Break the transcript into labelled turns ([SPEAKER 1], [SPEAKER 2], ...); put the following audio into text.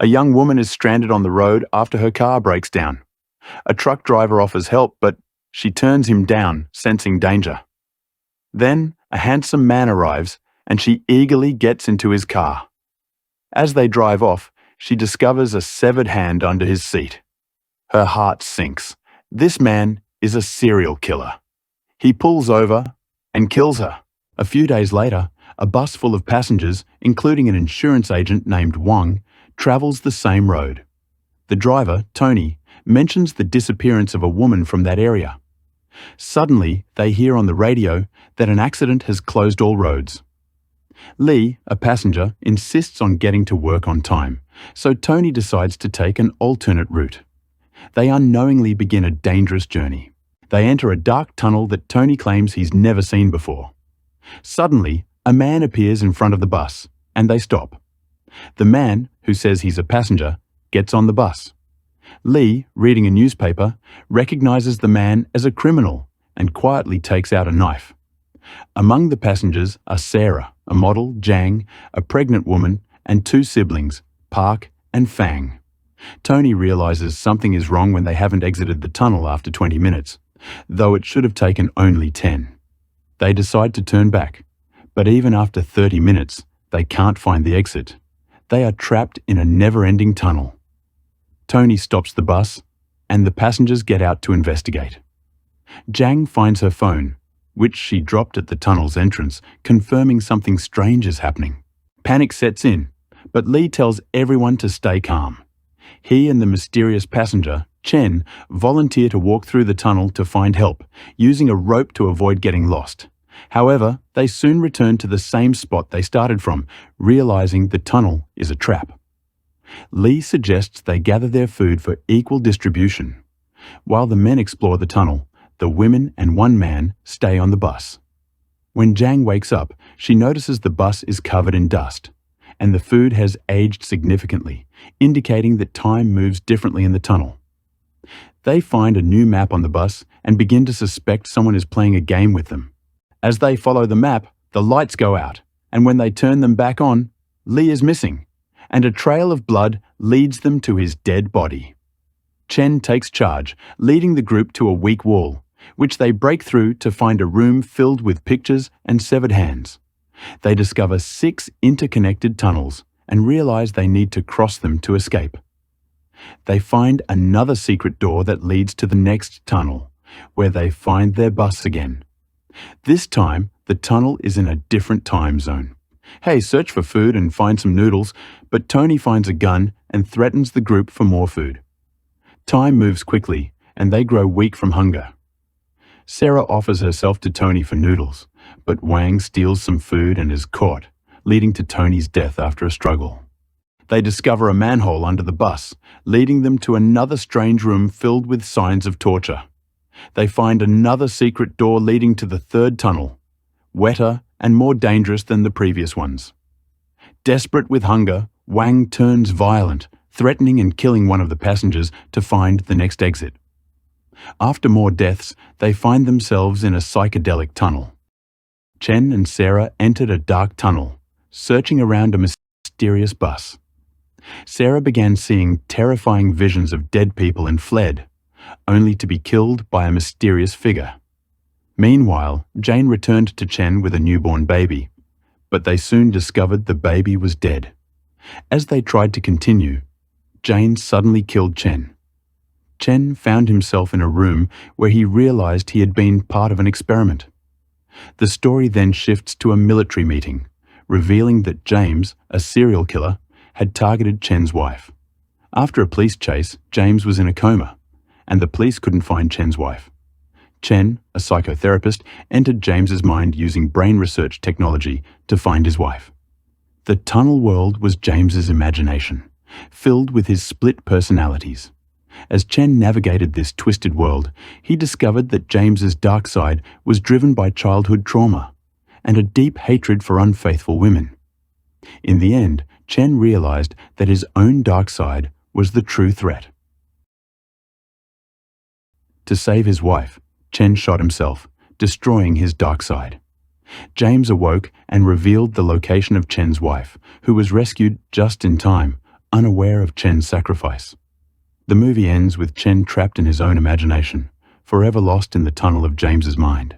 [SPEAKER 1] A young woman is stranded on the road after her car breaks down. A truck driver offers help, but she turns him down, sensing danger. Then, a handsome man arrives, and she eagerly gets into his car. As they drive off, she discovers a severed hand under his seat. Her heart sinks. This man is a serial killer. He pulls over and kills her. A few days later, a bus full of passengers, including an insurance agent named Wang, travels the same road. The driver, Tony, mentions the disappearance of a woman from that area. Suddenly, they hear on the radio that an accident has closed all roads. Lee, a passenger, insists on getting to work on time, so Tony decides to take an alternate route. They unknowingly begin a dangerous journey. They enter a dark tunnel that Tony claims he's never seen before. Suddenly, a man appears in front of the bus, and they stop. The man, who says he's a passenger, gets on the bus. Lee, reading a newspaper, recognizes the man as a criminal and quietly takes out a knife. Among the passengers are Sarah, a model, Jang, a pregnant woman, and two siblings, Park and Fang. Tony realizes something is wrong when they haven't exited the tunnel after 20 minutes, though it should have taken only 10. They decide to turn back, but even after 30 minutes, they can't find the exit. They are trapped in a never-ending tunnel. Tony stops the bus, and the passengers get out to investigate. Jang finds her phone, which she dropped at the tunnel's entrance, confirming something strange is happening. Panic sets in, but Lee tells everyone to stay calm. He and the mysterious passenger, Chen, volunteer to walk through the tunnel to find help, using a rope to avoid getting lost. However, they soon return to the same spot they started from, realizing the tunnel is a trap. Lee suggests they gather their food for equal distribution. While the men explore the tunnel, the women and one man stay on the bus. When Jang wakes up, she notices the bus is covered in dust, and the food has aged significantly, indicating that time moves differently in the tunnel. They find a new map on the bus and begin to suspect someone is playing a game with them. As they follow the map, the lights go out, and when they turn them back on, Lee is missing, and a trail of blood leads them to his dead body. Chen takes charge, leading the group to a weak wall, which they break through to find a room filled with pictures and severed hands. They discover 6 interconnected tunnels and realize they need to cross them to escape. They find another secret door that leads to the next tunnel, where they find their bus again. This time, the tunnel is in a different time zone. Hey, search for food and find some noodles, but Tony finds a gun and threatens the group for more food. Time moves quickly, and they grow weak from hunger. Sarah offers herself to Tony for noodles, but Wang steals some food and is caught, leading to Tony's death after a struggle. They discover a manhole under the bus, leading them to another strange room filled with signs of torture. They find another secret door leading to the third tunnel, wetter and more dangerous than the previous ones. Desperate with hunger, Wang turns violent, threatening and killing one of the passengers to find the next exit. After more deaths, they find themselves in a psychedelic tunnel. Chen and Sarah entered a dark tunnel, searching around a mysterious bus. Sarah began seeing terrifying visions of dead people and fled, only to be killed by a mysterious figure. Meanwhile, Jane returned to Chen with a newborn baby, but they soon discovered the baby was dead. As they tried to continue, Jane suddenly killed Chen. Chen found himself in a room where he realized he had been part of an experiment. The story then shifts to a military meeting, revealing that James, a serial killer, had targeted Chen's wife. After a police chase, James was in a coma, and the police couldn't find Chen's wife. Chen, a psychotherapist, entered James's mind using brain research technology to find his wife. The tunnel world was James's imagination, filled with his split personalities. As Chen navigated this twisted world, he discovered that James's dark side was driven by childhood trauma and a deep hatred for unfaithful women. In the end, Chen realized that his own dark side was the true threat. To save his wife, Chen shot himself, destroying his dark side. James awoke and revealed the location of Chen's wife, who was rescued just in time, unaware of Chen's sacrifice. The movie ends with Chen trapped in his own imagination, forever lost in the tunnel of James's mind.